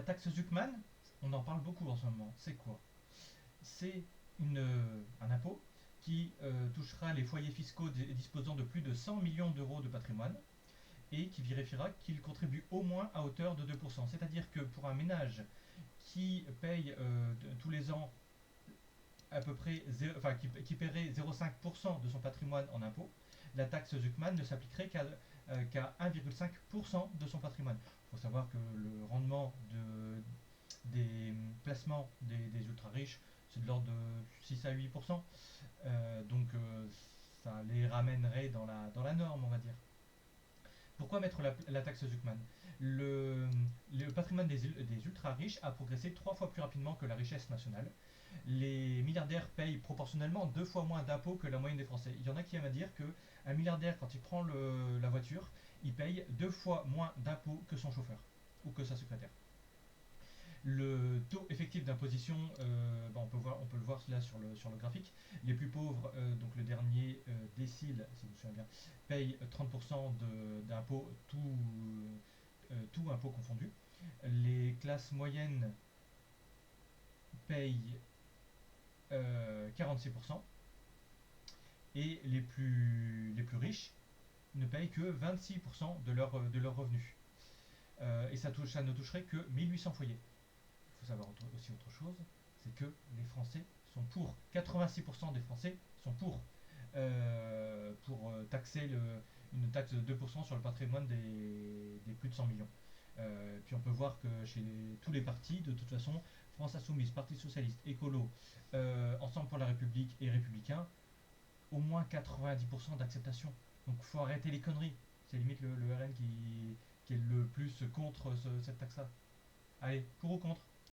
La taxe Zuckman, on en parle beaucoup en ce moment. C'est quoi? C'est un impôt qui touchera les foyers fiscaux disposant de plus de 100 millions d'euros de patrimoine et qui vérifiera qu'ils contribuent au moins à hauteur de 2%. C'est-à-dire que pour un ménage qui paye tous les ans à peu près, enfin, qui paierait 0,5% de son patrimoine en impôts, la taxe Zuckman ne s'appliquerait qu'à 1,5% de son patrimoine. Il faut savoir que le rendement des placements des ultra riches, c'est de l'ordre de 6 à 8%. Donc ça les ramènerait dans la norme, on va dire. Pourquoi mettre la taxe Zuckman? Le patrimoine des ultra riches a progressé 3 fois plus rapidement que la richesse nationale. Les milliardaires payent proportionnellement 2 fois moins d'impôts que la moyenne des Français. Il y en a qui aiment à dire qu'un milliardaire, quand il prend la voiture, il paye 2 fois moins d'impôts que son chauffeur ou que sa secrétaire. Le taux effectif d'imposition, on peut le voir là sur le graphique. Les plus pauvres, donc le dernier décile, si vous vous souvenez bien, payent 30% d'impôts, tout impôt confondu. Les classes moyennes payent 46% et les plus riches ne payent que 26% de leurs revenus. Et ça ne toucherait que 1800 foyers. Il faut savoir aussi autre chose, c'est que les Français sont pour. 86% des Français sont pour taxer une taxe de 2% sur le patrimoine des plus de 100 millions. Puis on peut voir que chez tous les partis, de toute façon, France Insoumise, Parti Socialiste, Écolo, Ensemble pour la République et Républicains, au moins 90% d'acceptation. Donc il faut arrêter les conneries. C'est limite le RN qui est le plus contre cette taxe-là. Allez, pour ou contre?